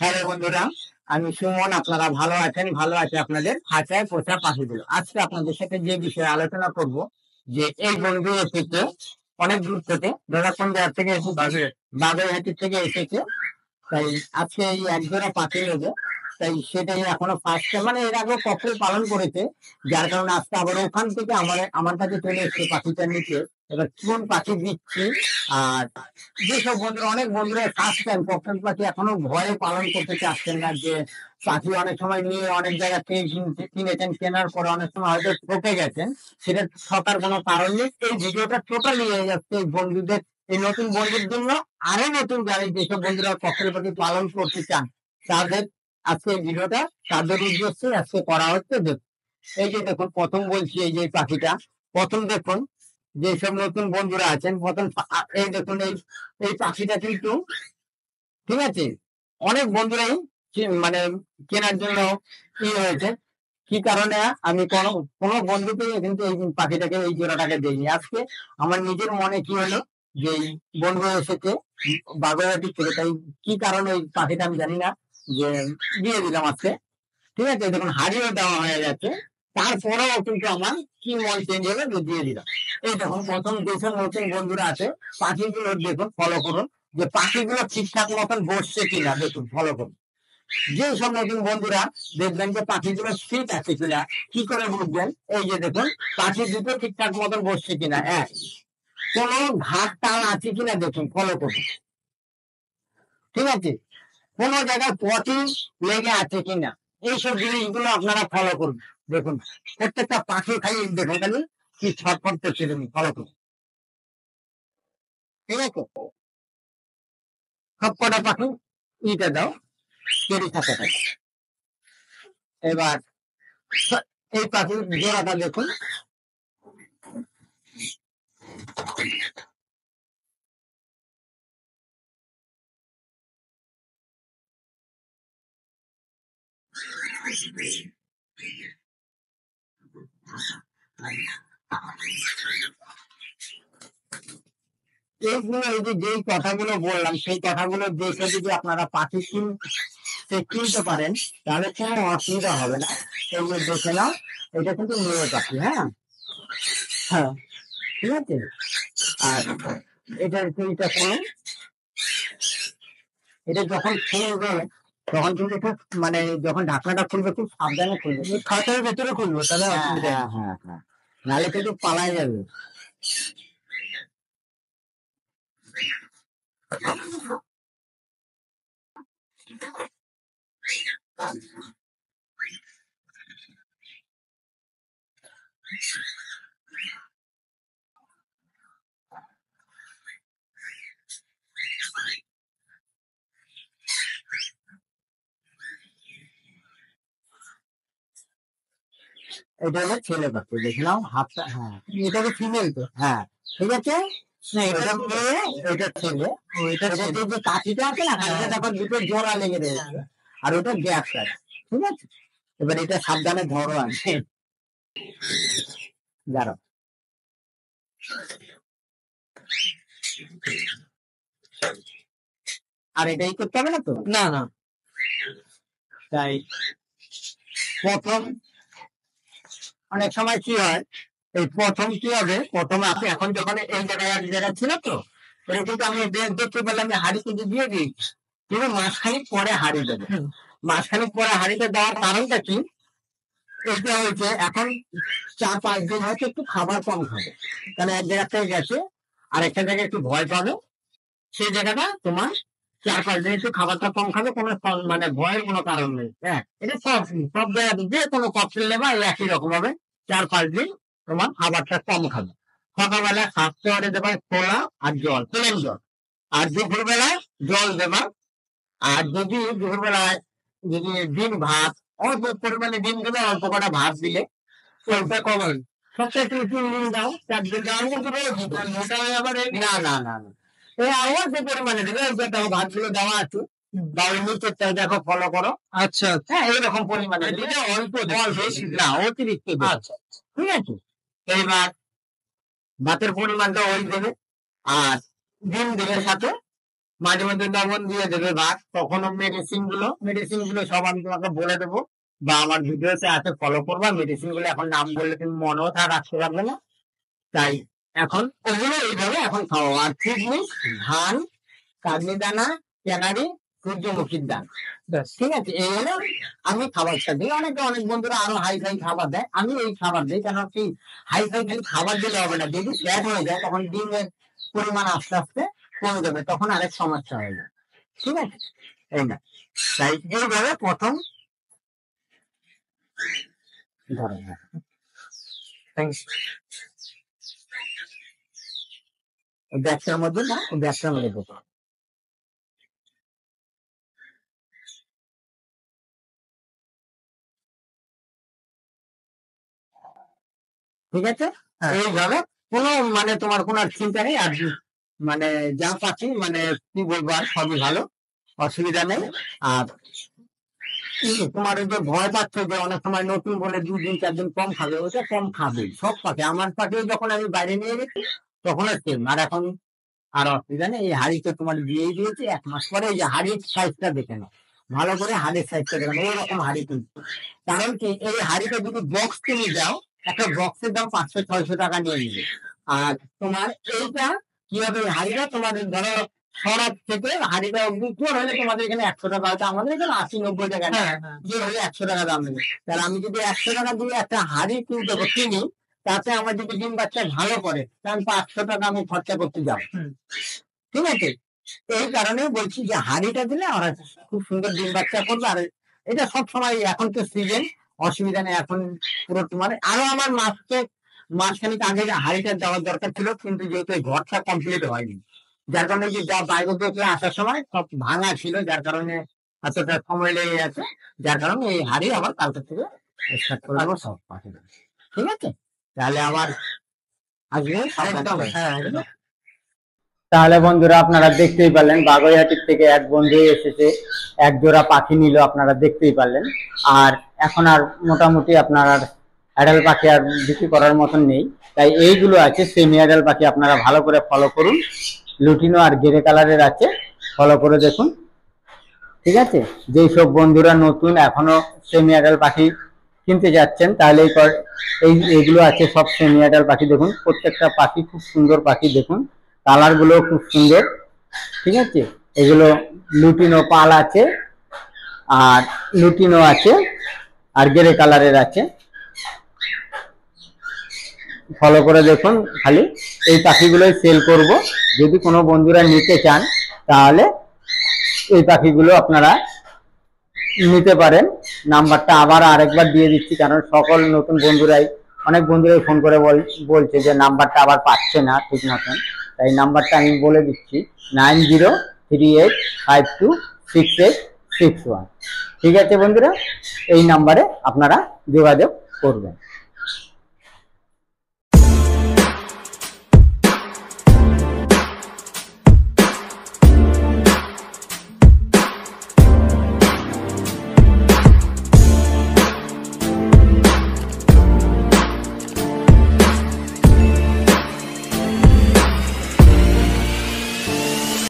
Hello বন্ধুরা, আমি সুমন। আপনারা ভালো আছেন? ভালো আছে আপনাদের খাঁচায় পোষা পাখিগুলো। আজকে আপনাদের সাথে যে বিষয়ে আলোচনা করব, যে এই বন্ধু এসেছে অনেক দূর থেকে, ধরা কোন জায়গা থেকে এসেছে, বাগেরহাটি থেকে এসেছে। তাই আজকে এই এক জোড়া পাখি নেবে। তাই সেটাই এখনো ফার্স্ট, মানে এর আগে কখন পালন করেছে, যার কারণে আজকে আবার ওখান থেকে আমার আমার কাছে চলে এসছে পাখিটা নিতে। এবার কোন পাখি দিচ্ছি, আর যেসব বন্ধুরা, অনেক বন্ধুরা ফার্স্ট টাইম ককটেল পাখি এখনো ভয়ে পালন করতে চাচ্ছেন না, যে পাখি অনেক সময় নিয়ে অনেক জায়গা থেকে কিনেছেন, কেনার পরে অনেক সময় হয়তো ঠকে গেছেন, সেটা ঠকার কোনো কারণ নেই। এই ভিডিওটা টোটালি হয়ে যাচ্ছে এই বন্ধুদের, এই নতুন বন্ধুর জন্য। আরো নতুন যারা যেসব বন্ধুরা ককটেল পাখি পালন করতে চান, তাদের আজকে এই ভিডিওটা তাদের উদ্দেশ্যে আজকে করা হচ্ছে। এই যে দেখুন, প্রথম বলছি, এই যে পাখিটা প্রথম দেখুন, যেসব নতুন বন্ধুরা আছেন প্রথম এই দেখুন, এই এই পাখিটা কিন্তু, ঠিক আছে, অনেক বন্ধুরাই মানে কেনার জন্য কি হয়েছে, কি কারণে আমি কোনো কোনো বন্ধুকে কিন্তু এই পাখিটাকে, এই জোড়াটাকে দেইনি। আজকে আমার নিজের মনে কি হলো, যে এই বন্ধু এসেছে বাগেরহাটি থেকে, তাই কি কারণে এই পাখিটা আমি জানি না, যে দিয়ে দিলাম আজকে। ঠিক আছে, দেখুন হারিয়ে দেওয়া হয়ে গেছে, তারপরেও কিন্তু আমার কি মন চেঞ্জ হলো, যে দিয়ে দিলাম। এই দেখুন, প্রথম যেসব নতুন বন্ধুরা আছে, পাখিগুলো দেখুন, ফলো করুন, যে পাখিগুলো ঠিকঠাক মতন বসছে কিনা, দেখুন ফলো করুন। যে সব নতুন বন্ধুরা দেখবেন যে পাখিগুলো ঠিক আছে কিনা, কি করে বুঝবেন? এই যে দেখুন, পাখি দুটো ঠিকঠাক মতন বসছে কিনা, এক, কোন ঘাট টান আছে কিনা দেখুন, ফলো করুন। ঠিক আছে, কোন জায়গায় পটি লেগে আছে কিনা, এইসব জিনিসগুলো আপনারা ফলো করুন। দেখুন, প্রত্যেকটা পাখি খাই দেখুন খালি কি ছটফট করছে, দেখুন ফলো করুন। ঠিক আছে, সব কটা পাখি ইটা দাও, কেড়ে থাকে থাকে। এবার এই পাখির জোড়াটা দেখুন, এইগুলো, এই যে যেই কথাগুলো বললাম, সেই কথাগুলো দেখে যদি আপনারা পাখি কিনতে পারেন, তাহলে কোনো অসুবিধা হবে না। এইগুলো দেখে নাও, এটা কিন্তু মেয়ে পাখি। হ্যাঁ, হ্যাঁ, ঠিক আছে। আর এটার চিন্তা করুন, এটা যখন খুলবে, তখন কিন্তু খুব, মানে যখন ঢাকনাটা খুলবে খুব সাবধানে খুলবে, খাতার ভেতরে খুলবো, তাহলে অসুবিধা নেই। হ্যাঁ, হ্যাঁ, নাহলে কিন্তু পালাই যাবে। এটা হলো ছেলে পাখি, দেখে নাও হাতটা। হ্যাঁ, এটা তো ফিমেল তো। হ্যাঁ, ঠিক আছে। না, এটা মেয়ে, এটা ছেলে। এটা যে কাঠিটা আছে না, কাঠিটা তখন দুটো জোড়া লেগে রয়েছে, আর ওটা গ্যাপ আছে। ঠিক আছে, এবার এটা সাবধানে ধরো, আছে দাঁড়াও। আর এটাই করতে হবে না তো? না, না। তাই প্রথম অনেক সময় কি হয়, এই প্রথম কি হবে, প্রথম আপনি এখন যখন এই জায়গায় এক জায়গায় ছিল তো, এটা কিন্তু আমি দেখতে পেলাম যে হাড়ি কিন্তু দিয়ে দিই, কিন্তু মাসখানিক পরে হাড়ি দেবে। মাসখানিক পরে হাড়িতে দেওয়ার কারণটা কি, এটা হচ্ছে এখন 4-5 দিন হয়তো একটু খাবার কম খাবে, তাহলে এক জায়গা থেকে গেছে আর একটা জায়গায় একটু ভয় পাবে, সেই জায়গাটা তোমার 4-5 দিন একটু খাবারটা কম খাবে, কোনো মানে ভয়ের কোনো কারণ নেই। হ্যাঁ, এটা সব সব জায়গাতে যে কোনো ককটেল নেবা একই রকম হবে, 4-5 দিন তোমার খাবারটা কম খাবে। সকালবেলা স্বাস্থ্য আরে দেবা খোলা আর জল, প্লেন জল, আর দুপুরবেলায় জল দেবা। আর যদি দুপুরবেলায় যদি ডিম ভাত, অল্প পরিমাণে ডিম দেবে, অল্প কটা ভাত দিলে ওইটা কমন। সপ্তাহে 3 দিন দাও, 4 দিন দাও, কিন্তু মোটা হয়ে আবার না, না, না, না, এই অল্প পরিমাণে দেবে, ভাতগুলো দেওয়া আছে, তাহলে নিচেরটা দেখো, ফলো করো। আচ্ছা, হ্যাঁ, এইরকম পরিমাণে দিলে, অল্প অল্প, না অতিরিক্ত দেবে। আচ্ছা, ঠিক আছে। এইবার ভাতের পরিমাণটা ওই দেবে, আর ডিম দেবে সাথে, মাঝে মধ্যে লবণ দিয়ে দেবে ভাত, তখনও মেডিসিন গুলো সব আমি তোমাকে বলে দেবো, বা আমার ভিডিওতে আছে, ফলো করবা। মেডিসিন গুলো এখন নাম বললে তুমি মনেও রাখতে পারবে না, তাই এখন ওগুলো এইভাবে এখন খাও। আর ফিটনেস, ধান, কাগনি দানা, ক্যানারি, সূর্যমুখীর দান, ঠিক আছে, এই হলো আমি খাবারটা দিই। অনেক বন্ধুরা আরো হাই ফাই খাবার দেয়, আমি এই খাবার দিই। কেন কি, হাই ফাই খালি খাবার দিলে হবে না, যদি ফ্যাট হয়ে যায় তখন ডিমের পরিমাণ আস্তে আস্তে কমে যাবে, তখন আরেক সমস্যা হয়ে যায়, ঠিক আছে। এই না, তাই এইভাবে প্রথম ধরেন ব্যবসার মধ্যে না, ব্যবসার মধ্যে ঢোকা, ঠিক আছে। এইভাবে কোনো মানে তোমার কোনো আর চিন্তা নেই। আর মানে যা পাচ্ছি মানে কি বলবো, আর সবই ভালো, অসুবিধা নেই। আর তোমার ওই যে ভয় পাচ্ছ যে অনেক সময় নতুন বলে 2 দিন 4 দিন কম খাবে, ওটা কম খাবে, সব পাখি। আমার পাখি যখন আমি বাইরে নিয়ে গেছি তখন সেম। আর এখন আর অসুবিধা নেই, এই হাড়িটা তোমার দিয়েই দিয়েছি। 1 মাস পরে এই যে হাড়ির সাইজটা দেখে নাও, ভালো করে হাড়ির সাইজটা দেখে নাও, ওরকম হাড়ি তুলছে। কারণ কি, এই হাড়িটা যদি বক্স কিনে যাও, একটা বক্সের দাম 500-600 টাকা নিয়ে নিবে। আর তোমার এইটা কি হবে, হাড়িটা তোমার ধরো সরাব থেকে হাড়িটা বিক্রি হলে তোমাদের এখানে 100 টাকা, হয়তো আমাদের এখানে 80-90 টাকা যে হলে 100 টাকা দাম নেবে। তাহলে আমি যদি 100 টাকা দিয়ে একটা হাড়ি কিনি, তাতে আমার যদি ডিম বাচ্চা ভালো করে, তাহলে 500 টাকা আমি খরচা করতে যাবো, ঠিক আছে। এই কারণে বলছি যে হাড়িটা দিলে ওরা খুব সুন্দর ডিম বাচ্চা করবে। আর এটা সব সময়, এখন তো সিজন, অসুবিধা নেই। এখন পুরো তোমার আরো আমার মাসখানিক আগে হাড়িটা দেওয়ার দরকার ছিল, কিন্তু যেহেতু এই ঘরটা কমপ্লিট হয়নি, যার কারণে যে যা বাইরে থেকে আসার সময় সব ভাঙা ছিল, যার কারণে এতটা সময় লেগে গেছে। যার কারণে এই হাড়ি আবার কালকে থেকে স্টার্ট করে দেবো সব পাঠিয়ে দেবো, ঠিক আছে। তাহলে আমার আজকে তাহলে বন্ধুরা আপনারা দেখতেই পারলেন, বাগুইআটির থেকে এক বন্ধু এসেছে, এক জোড়া পাখি নিল, আপনারা দেখতেই পারলেন। আর এখন আর মোটামুটি আপনার আর অ্যাডাল্ট পাখি আর বিক্রি করার মতন নেই, তাই এইগুলো আছে সেমি অ্যাডাল্ট পাখি, আপনারা ভালো করে ফলো করুন। লুটিনো আর গ্রে কালারের আছে, ফলো করে দেখুন, ঠিক আছে। যেই সব বন্ধুরা নতুন এখনো সেমি অ্যাডাল্ট পাখি কিনতে যাচ্ছেন, তাহলে এইগুলো আছে সব সেমি অ্যাডাল্ট পাখি। দেখুন প্রত্যেকটা পাখি খুব সুন্দর পাখি, দেখুন কালার গুলো খুব সুন্দর, ঠিক আছে। এগুলো লুটিনো পাল আছে, আর লুটিনো আছে, আর গ্রে কালারের আছে, ফলো করে দেখুন। খালি এই পাখিগুলোই সেল করব, যদি কোনো বন্ধুরা নিতে চান তাহলে এই পাখিগুলো আপনারা নিতে পারেন। নাম্বারটা আবার আরেকবার দিয়ে দিচ্ছি, কারণ সকল নতুন বন্ধুরাই, অনেক বন্ধুরাই ফোন করে বলছে যে নাম্বারটা আবার পাচ্ছে না ঠিক মতন, তাই নাম্বারটা আমি বলে দিচ্ছি, 9038526861। ঠিক আছে বন্ধুরা, এই নাম্বারে আপনারা যোগাযোগ করবেন।